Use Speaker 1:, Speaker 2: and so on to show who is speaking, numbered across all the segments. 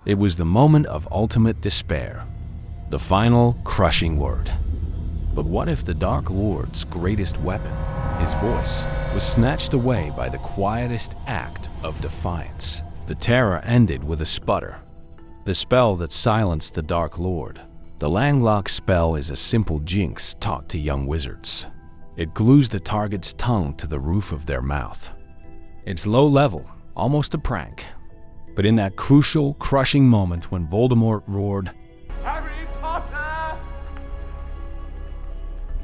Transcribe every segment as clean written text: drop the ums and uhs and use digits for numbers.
Speaker 1: It was the moment of ultimate despair, the final crushing word. But what if the Dark Lord's greatest weapon, his voice, was snatched away by the quietest act of defiance? The terror ended with a sputter, the spell that silenced the Dark Lord. The Langlock spell is a simple jinx taught to young wizards. It glues the target's tongue to the roof of their mouth. It's low level, almost a prank. But in that crucial, crushing moment when Voldemort roared,
Speaker 2: "HarryPotter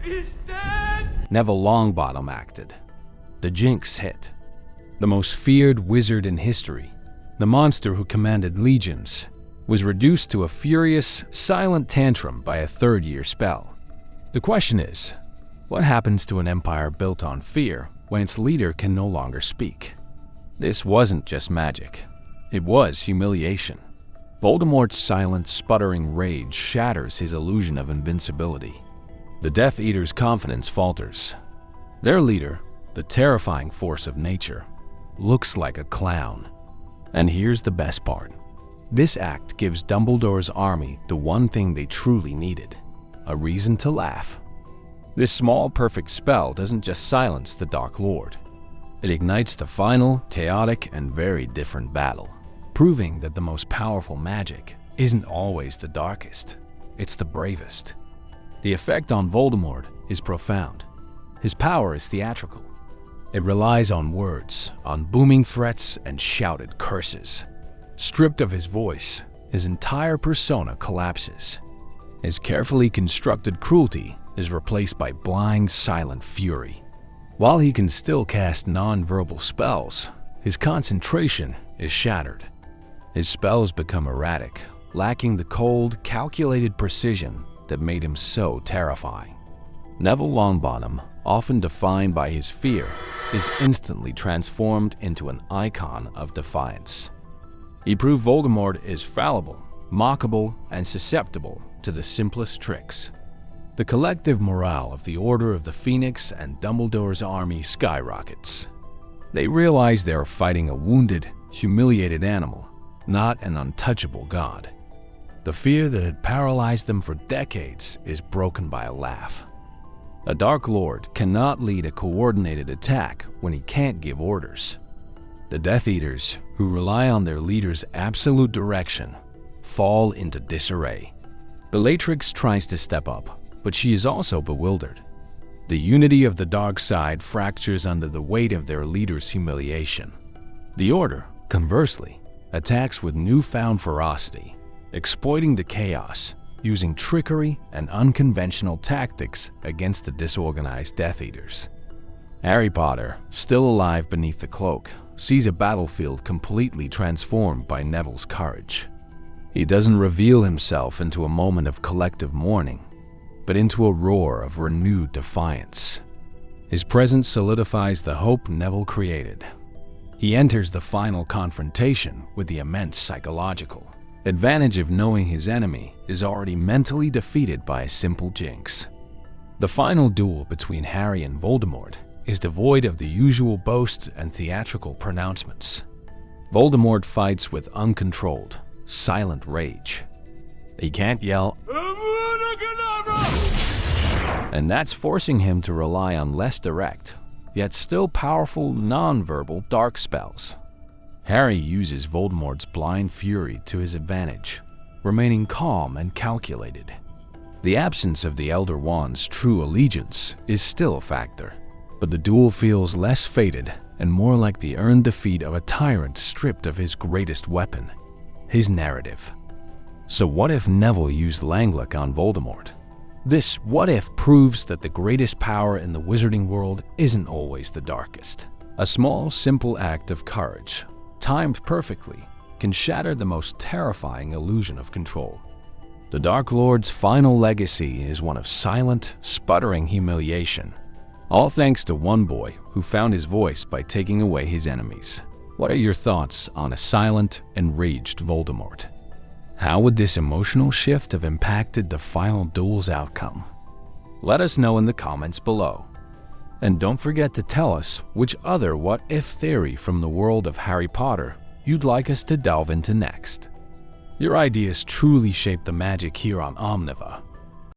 Speaker 2: is dead!"
Speaker 1: Neville Longbottom acted. The jinx hit. The most feared wizard in history, the monster who commanded legions, was reduced to a furious, silent tantrum by a third-year spell. The question is, what happens to an empire built on fear when its leader can no longer speak? This wasn't just magic. It was humiliation. Voldemort's silent, sputtering rage shatters his illusion of invincibility. The Death Eater's confidence falters. Their leader, the terrifying force of nature, looks like a clown. And here's the best part. This act gives Dumbledore's army the one thing they truly needed, a reason to laugh. This small, perfect spell doesn't just silence the Dark Lord. It ignites the final, chaotic, and very different battle, proving that the most powerful magic isn't always the darkest, it's the bravest. The effect on Voldemort is profound. His power is theatrical. It relies on words, on booming threats and shouted curses. Stripped of his voice, his entire persona collapses. His carefully constructed cruelty is replaced by blind, silent fury. While he can still cast non-verbal spells, his concentration is shattered. His spells become erratic, lacking the cold, calculated precision that made him so terrifying. Neville Longbottom, often defined by his fear, is instantly transformed into an icon of defiance. He proved Voldemort is fallible, mockable, and susceptible to the simplest tricks. The collective morale of the Order of the Phoenix and Dumbledore's army skyrockets. They realize they are fighting a wounded, humiliated animal, not an untouchable god. The fear that had paralyzed them for decades is broken by a laugh. A Dark Lord cannot lead a coordinated attack when he can't give orders. The Death Eaters, who rely on their leader's absolute direction, fall into disarray. Bellatrix tries to step up, but she is also bewildered. The unity of the dark side fractures under the weight of their leader's humiliation. The Order, conversely, attacks with newfound ferocity, exploiting the chaos, using trickery and unconventional tactics against the disorganized Death Eaters. HarryPotter, still alive beneath the cloak, sees a battlefield completely transformed by Neville's courage. He doesn't reveal himself into a moment of collective mourning, but into a roar of renewed defiance. His presence solidifies the hope Neville created. He enters the final confrontation with the immense psychological advantage of knowing his enemy is already mentally defeated by a simple jinx. The final duel between Harry and Voldemort is devoid of the usual boasts and theatrical pronouncements. Voldemort fights with uncontrolled, silent rage. He can't yell, and that's forcing him to rely on less direct, yet still powerful non-verbal dark spells. Harry uses Voldemort's blind fury to his advantage, remaining calm and calculated. The absence of the Elder Wand's true allegiance is still a factor, but the duel feels less fated and more like the earned defeat of a tyrant stripped of his greatest weapon, his narrative. So what if Neville used Langlock on Voldemort? This what if proves that the greatest power in the wizarding world isn't always the darkest. A small, simple act of courage, timed perfectly, can shatter the most terrifying illusion of control. The Dark Lord's final legacy is one of silent, sputtering humiliation, all thanks to one boy who found his voice by taking away his enemies. What are your thoughts on a silent, enraged Voldemort? How would this emotional shift have impacted the final duel's outcome? Let us know in the comments below. And don't forget to tell us which other what-if theory from the world of Harry Potter you'd like us to delve into next. Your ideas truly shape the magic here on Omniva.